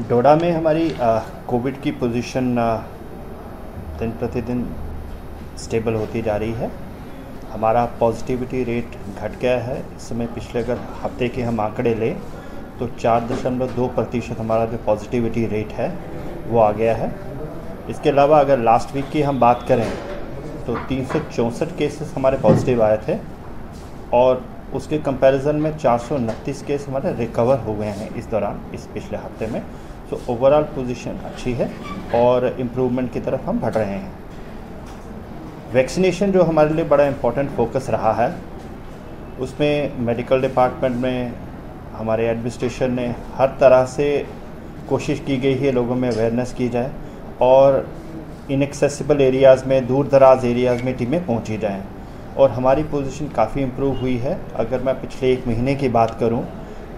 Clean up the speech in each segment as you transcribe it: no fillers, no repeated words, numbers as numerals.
डोडा में हमारी कोविड की पोजीशन दिन प्रतिदिन स्टेबल होती जा रही है। हमारा पॉजिटिविटी रेट घट गया है। इस समय पिछले अगर हफ्ते के हम आंकड़े लें तो 4.2% हमारा जो पॉजिटिविटी रेट है वो आ गया है। इसके अलावा अगर लास्ट वीक की हम बात करें तो 364 केसेस हमारे पॉजिटिव आए थे और उसके कंपैरिजन में 429 केस हमारे रिकवर हो गए हैं इस दौरान, इस पिछले हफ्ते में। तो ओवरऑल पोजीशन अच्छी है और इम्प्रूवमेंट की तरफ हम बढ़ रहे हैं। वैक्सीनेशन जो हमारे लिए बड़ा इम्पोर्टेंट फोकस रहा है, उसमें मेडिकल डिपार्टमेंट में हमारे एडमिनिस्ट्रेशन ने हर तरह से कोशिश की गई है लोगों में अवेयरनेस की जाए और इनएक्सेसिबल एरियाज़ में, दूर दराज एरियाज़ में टीमें पहुंची जाएं और हमारी पोजीशन काफ़ी इम्प्रूव हुई है। अगर मैं पिछले 1 महीने की बात करूं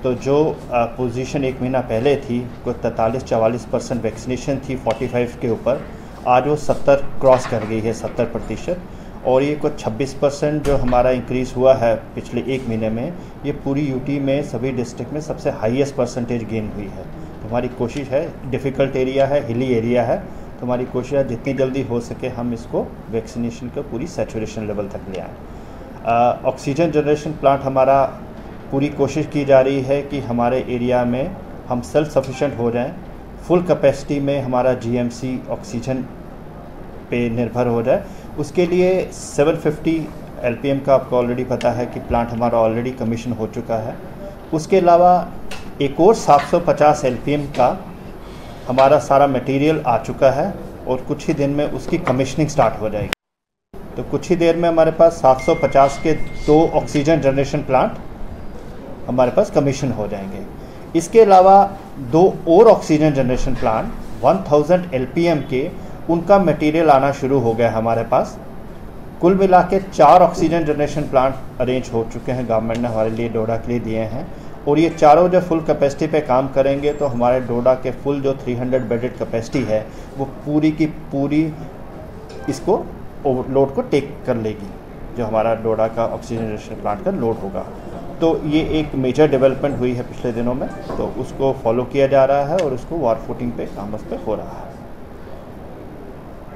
तो जो पोजीशन 1 महीना पहले थी वो 43-44% वैक्सीनेशन थी 45 के ऊपर, आज वो 70 क्रॉस कर गई है, 70%। और ये कुछ 26% जो हमारा इंक्रीज़ हुआ है पिछले 1 महीने में, ये पूरी यूटी में सभी डिस्ट्रिक्ट में सबसे हाईएस्ट परसेंटेज गेन हुई है। तो हमारी कोशिश है, डिफ़िकल्ट एरिया है, हिली एरिया है, तो हमारी कोशिश है जितनी जल्दी हो सके हम इसको वैक्सीनेशन का पूरी सैचुरेशन लेवल तक ले आएँ। ऑक्सीजन जनरेशन प्लांट हमारा पूरी कोशिश की जा रही है कि हमारे एरिया में हम सेल्फ सफिशिएंट हो जाएं, फुल कैपेसिटी में हमारा जीएमसी ऑक्सीजन पे निर्भर हो जाए। उसके लिए 750 एलपीएम का आपको ऑलरेडी पता है कि प्लांट हमारा ऑलरेडी कमीशन हो चुका है। उसके अलावा एक और 750 एलपीएम का हमारा सारा मटेरियल आ चुका है और कुछ ही दिन में उसकी कमीशनिंग स्टार्ट हो जाएगी। तो कुछ ही देर में हमारे पास 750 के 2 ऑक्सीजन जनरेशन प्लांट हमारे पास कमीशन हो जाएंगे। इसके अलावा 2 और ऑक्सीजन जनरेशन प्लांट 1000 एलपीएम के, उनका मटेरियल आना शुरू हो गया हमारे पास। कुल मिला के 4 ऑक्सीजन जनरेशन प्लांट अरेंज हो चुके हैं, गवर्नमेंट ने हमारे लिए डोडा के लिए दिए हैं। और ये चारों जब फुल कैपेसिटी पे काम करेंगे तो हमारे डोडा के फुल जो 300 बेडेड कैपेसिटी है वो पूरी की पूरी इसको लोड को टेक कर लेगी, जो हमारा डोडा का ऑक्सीजन जनरेशन प्लांट का लोड होगा। तो ये एक मेजर डेवलपमेंट हुई है पिछले दिनों में, तो उसको फॉलो किया जा रहा है और उसको वार फुटिंग पे काम उस पर हो रहा है।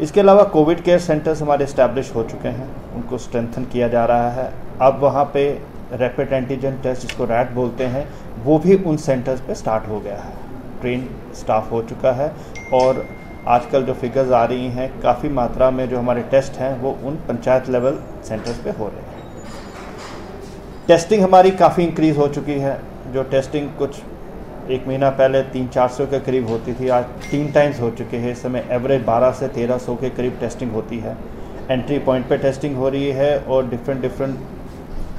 इसके अलावा कोविड केयर सेंटर्स हमारे इस्टेब्लिश हो चुके हैं, उनको स्ट्रेंथन किया जा रहा है। अब वहाँ पे रैपिड एंटीजन टेस्ट, जिसको रैट बोलते हैं, वो भी उन सेंटर्स पे स्टार्ट हो गया है। ट्रेन स्टाफ हो चुका है और आजकल जो फिगर्स आ रही हैं, काफ़ी मात्रा में जो हमारे टेस्ट हैं वो उन पंचायत लेवल सेंटर्स पे हो रहे हैं। टेस्टिंग हमारी काफ़ी इंक्रीज़ हो चुकी है। जो टेस्टिंग कुछ 1 महीना पहले 300-400 के करीब होती थी, आज 3 टाइम्स हो चुके हैं। इस समय एवरेज 1200 से 1300 के करीब टेस्टिंग होती है। एंट्री पॉइंट पे टेस्टिंग हो रही है और डिफरेंट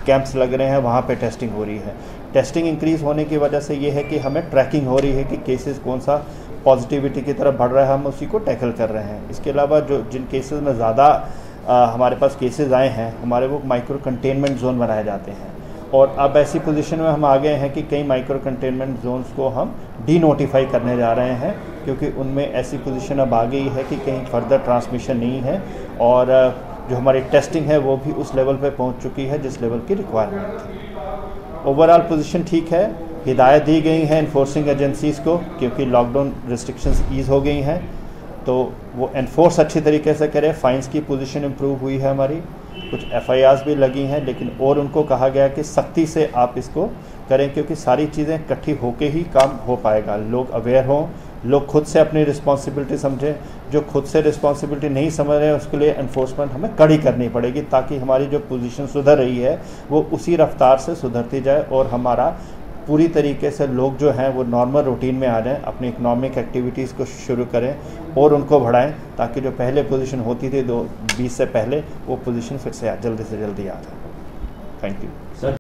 कैंप्स लग रहे हैं, वहाँ पे टेस्टिंग हो रही है। टेस्टिंग इंक्रीज़ होने की वजह से ये है कि हमें ट्रैकिंग हो रही है कि केसेस कौन सा पॉजिटिविटी की तरफ बढ़ रहा है, हम उसी को टैकल कर रहे हैं। इसके अलावा जो जिन केसेस में ज़्यादा हमारे पास केसेस आए हैं, हमारे वो माइक्रो कंटेनमेंट जोन बनाए जाते हैं। और अब ऐसी पोजीशन में हम आ गए हैं कि कई माइक्रो कंटेनमेंट जोन्स को हम डी नोटिफाई करने जा रहे हैं, क्योंकि उनमें ऐसी पोजीशन अब आ गई है कि कहीं फर्दर ट्रांसमिशन नहीं है और जो हमारी टेस्टिंग है वो भी उस लेवल पे पहुंच चुकी है जिस लेवल की रिक्वायरमेंट थी। ओवरऑल पोजीशन ठीक है। हिदायत दी गई है इन्फोर्सिंग एजेंसीज़ को, क्योंकि लॉकडाउन रिस्ट्रिक्शंस ईज़ हो गई हैं, तो वो एनफोर्स अच्छी तरीके से करें। फाइन्स की पोजीशन इम्प्रूव हुई है हमारी, कुछ FIRs भी लगी हैं, लेकिन और उनको कहा गया कि सख्ती से आप इसको करें, क्योंकि सारी चीज़ें इकट्ठी होके ही काम हो पाएगा। लोग अवेयर हों, लोग खुद से अपनी रिस्पॉन्सिबिलिटी समझें। जो खुद से रिस्पॉन्सिबिलिटी नहीं समझ रहे हैं उसके लिए एनफोर्समेंट हमें कड़ी करनी पड़ेगी, ताकि हमारी जो पोजीशन सुधर रही है वो उसी रफ्तार से सुधरती जाए और हमारा पूरी तरीके से लोग जो हैं वो नॉर्मल रूटीन में आ जाएं, अपनी इकोनॉमिक एक्टिविटीज़ को शुरू करें और उनको बढ़ाएं, ताकि जो पहले पोजीशन होती थी 2020 से पहले, वो पोजीशन फिर से जल्दी आ जाए। Thank you sir.